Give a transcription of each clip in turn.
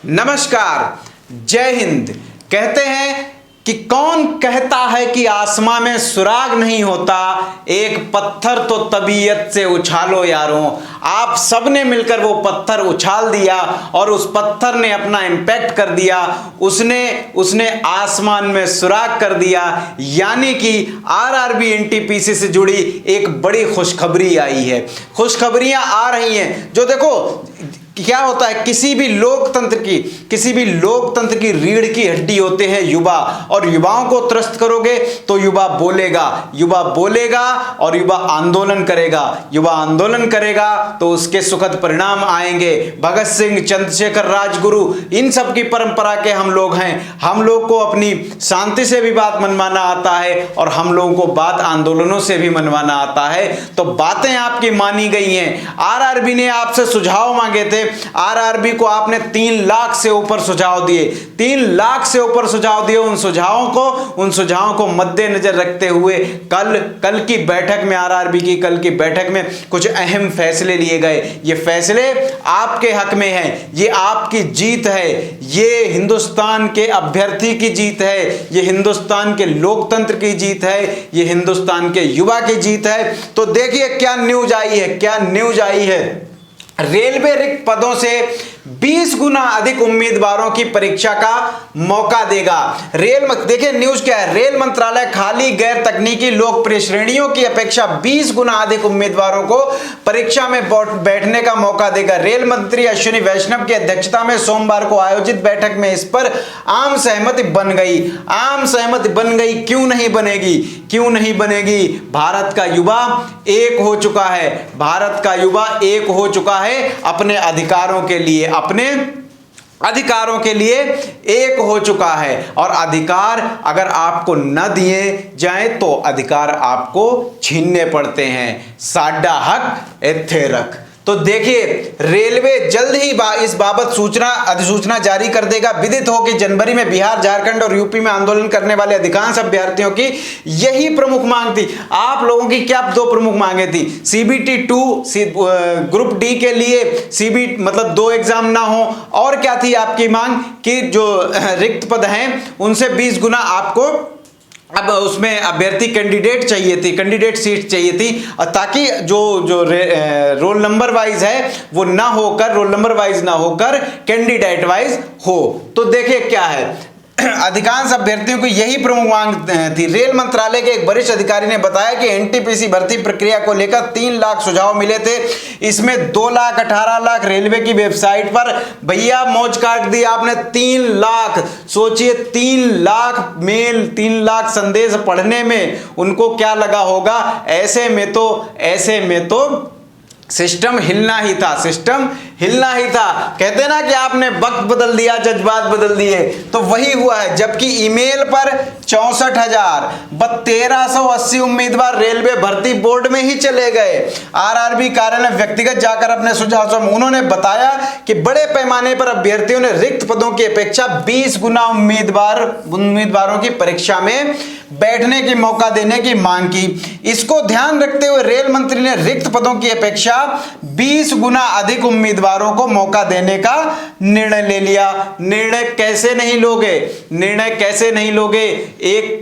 नमस्कार, जय हिंद। कहते हैं कि कौन कहता है कि आसमां में सुराग नहीं होता, एक पत्थर तो तबीयत से उछालो यारों। आप सबने मिलकर वो पत्थर उछाल दिया और उस पत्थर ने अपना इम्पैक्ट कर दिया, उसने आसमान में सुराग कर दिया। यानी कि आरआरबी एनटीपीसी से जुड़ी एक बड़ी खुशखबरी आई है। खुशखबरियां आ रही हैं जो देखो क्या होता है, किसी भी लोकतंत्र की रीढ़ की हड्डी होते हैं युवा, और युवाओं को त्रस्त करोगे तो युवा बोलेगा और युवा आंदोलन करेगा तो उसके सुखद परिणाम आएंगे। भगत सिंह, चंद्रशेखर, राजगुरु, इन सब की परंपरा के हम लोग हैं। हम लोग को अपनी शांति से भी बात मनवाना आता है और हम लोगों को बात आंदोलनों से भी मनवाना आता है। तो बातें आपकी मानी गई हैं। आरआरबी ने आपसे सुझाव मांगे थे। आरआरबी को आपने 3 लाख से ऊपर सुझाव दिए, 3 लाख से ऊपर सुझाव दिए। उन सुझावों को मद्देनजर रखते हुए कल की बैठक में, आरआरबी की कल की बैठक में कुछ अहम फैसले लिए गए। ये फैसले आपके हक में हैं, ये आपकी जीत है, ये हिंदुस्तान के अभ्यर्थी की जीत है, ये हिंदुस्तान के लोकतंत्र की जीत है, ये हिंदुस्तान के युवा की जीत है। तो देखिए क्या न्यूज आई है। रेलवे रिक्त पदों से 20 गुना अधिक उम्मीदवारों की परीक्षा का मौका देगा। देखिए न्यूज क्या है। रेल मंत्रालय खाली गैर तकनीकी लोकप्रिय श्रेणियों की अपेक्षा 20 गुना अधिक उम्मीदवारों को परीक्षा में बैठने का मौका देगा। रेल मंत्री अश्विनी वैष्णव की अध्यक्षता में सोमवार को आयोजित बैठक में इस पर आम सहमति बन गई। क्यों नहीं बनेगी? भारत का युवा एक हो चुका है, अपने अधिकारों के लिए एक हो चुका है। और अधिकार अगर आपको न दिए जाए तो अधिकार आपको छीनने पड़ते हैं। साडा हक इत्थे रख। तो देखिए रेलवे जल्द ही इस बाबत अधिसूचना जारी कर देगा। विदित हो कि जनवरी में बिहार, झारखंड और यूपी में आंदोलन करने वाले अधिकांश अभ्यर्थियों की यही प्रमुख मांग थी। आप लोगों की क्या 2 प्रमुख मांगे थी? सीबीटी 2 ग्रुप डी के लिए मतलब 2 एग्जाम ना हो, और क्या थी आपकी मांग कि जो रिक्त पद हैं उनसे 20 गुना आपको अब उसमें अभ्यर्थी कैंडिडेट सीट चाहिए थी, और ताकि जो रोल नंबर वाइज है वो रोल नंबर वाइज ना होकर कैंडिडेट वाइज हो। तो देखिए क्या है, अधिकांश अभ्यर्थियों को यही प्रमुख मांग थी। रेल मंत्रालय के एक वरिष्ठ अधिकारी ने बताया कि एनटीपीसी भर्ती प्रक्रिया को लेकर 3 लाख सुझाव मिले थे। इसमें 2 लाख 18 लाख रेलवे की वेबसाइट पर, भैया मौज काट दी आपने। 3 लाख, सोचिए 3 लाख मेल, 3 लाख संदेश पढ़ने में उनको क्या लगा होगा। ऐसे में तो सिस्टम हिलना ही था। कहते ना कि आपने वक्त बदल दिया, जज्बात बदल दिए, तो वही हुआ है। जबकि ईमेल पर 64,1380 उम्मीदवार रेलवे भर्ती बोर्ड में ही चले गए। आरआरबी कार्यालय व्यक्तिगत जाकर अपने सुझाव उन्होंने बताया कि बड़े पैमाने पर अभ्यर्थियों ने रिक्त पदों की अपेक्षा 20 गुना उम्मीदवारों की परीक्षा में बैठने की मौका देने की मांग की। इसको ध्यान रखते हुए रेल मंत्री ने रिक्त पदों की अपेक्षा 20 गुना अधिक उम्मीदवारों को मौका देने का निर्णय ले लिया। निर्णय कैसे नहीं लोगे? एक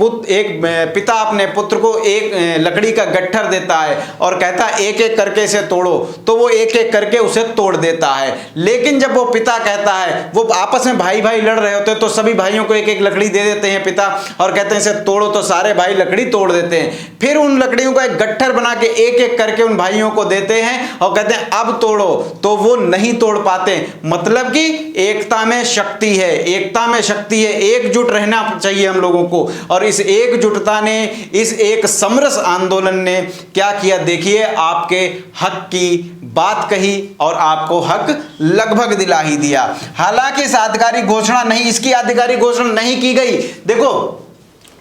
पिता अपने पुत्र को एक लकड़ी का गट्ठर देता है और कहता है एक एक करके इसे तोड़ो, तो वो एक एक करके उसे तोड़ देता है। लेकिन जब वो पिता कहता है, वो आपस में भाई लड़ रहे होते हैं, तो सभी भाइयों को एक एक लकड़ी दे देते हैं पिता, और कहते हैं इसे तोड़ो, तो सारे भाई लकड़ी तोड़ देते हैं। फिर उन लकड़ियों का एक गट्ठर बना के एक एक करके उन भाइयों को देते हैं और कहते हैं अब तोड़ो, तो वो नहीं तोड़ पाते। मतलब कि एकता में शक्ति है, एकजुट रहना चाहिए हम लोगों को। और इस एकजुटता ने, इस एक समरस आंदोलन ने क्या किया, देखिए आपके हक की बात कही और आपको हक लगभग दिला ही दिया। हालांकि इसकी आधिकारिक घोषणा नहीं की गई। देखो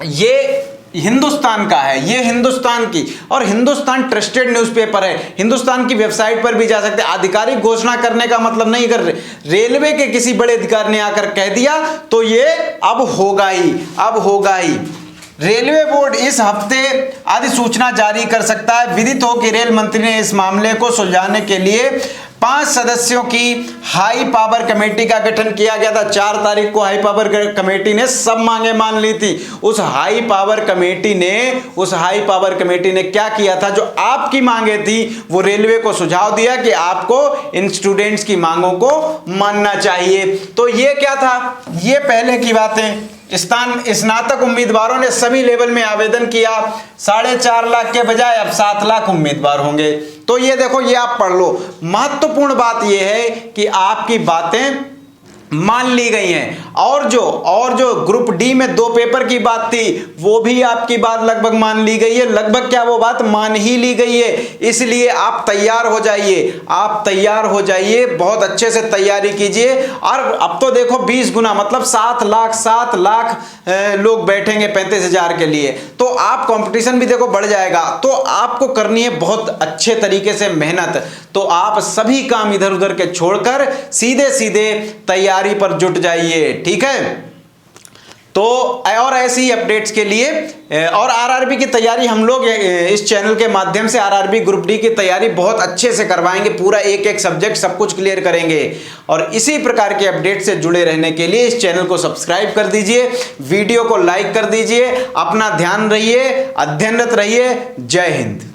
ये हिंदुस्तान का है, ये हिंदुस्तान की, और हिंदुस्तान ट्रस्टेड न्यूज़पेपर है। हिंदुस्तान की वेबसाइट पर भी जा सकते हैं। आधिकारिक घोषणा करने का मतलब नहीं, कर रेलवे के किसी बड़े अधिकारी ने आकर कह दिया तो ये अब होगा ही। रेलवे बोर्ड इस हफ्ते अधिसूचना जारी कर सकता है। विदित हो कि रेल मंत्री ने इस मामले को सुलझाने के लिए 5 सदस्यों की हाई पावर कमेटी का गठन किया गया था। 4 तारीख को हाई पावर कमेटी ने सब मांगे मान ली थी। उस हाई पावर कमेटी ने क्या किया था, जो आपकी मांगे थी वो रेलवे को सुझाव दिया कि आपको इन स्टूडेंट्स की मांगों को मानना चाहिए। तो ये क्या था, ये पहले की बातें। स्नातक उम्मीदवारों ने सभी लेवल में आवेदन किया। 4.5 लाख के बजाय अब 7 लाख उम्मीदवार होंगे। तो ये देखो, ये आप पढ़ लो। महत्वपूर्ण बात ये है कि आपकी बातें मान ली गई हैं। और जो ग्रुप डी में 2 पेपर की बात थी, वो भी आपकी बात लगभग मान ली गई है। लगभग क्या, वो बात मान ही ली गई है। इसलिए आप तैयार हो जाइए, बहुत अच्छे से तैयारी कीजिए। और अब तो देखो 20 गुना मतलब 7 लाख लोग बैठेंगे 35,000 के लिए। तो आप कंपटीशन भी देखो बढ़ जाएगा। तो आपको करनी है बहुत अच्छे तरीके से मेहनत। तो आप सभी काम इधर उधर के छोड़कर सीधे तैयारी पर जुट जाइए, ठीक है। तो और ऐसी ही अपडेट्स के लिए और आरआरबी की तैयारी हम लोग इस चैनल के माध्यम से आरआरबी ग्रुप डी की तैयारी बहुत अच्छे से करवाएंगे। पूरा एक सब्जेक्ट सब कुछ क्लियर करेंगे। और इसी प्रकार के अपडेट से जुड़े रहने के लिए इस चैनल को सब्सक्राइब कर दीजिए, वीडियो को लाइक कर दीजिए। अपना ध्यान रहिए, अध्ययनरत रहिए। जय हिंद।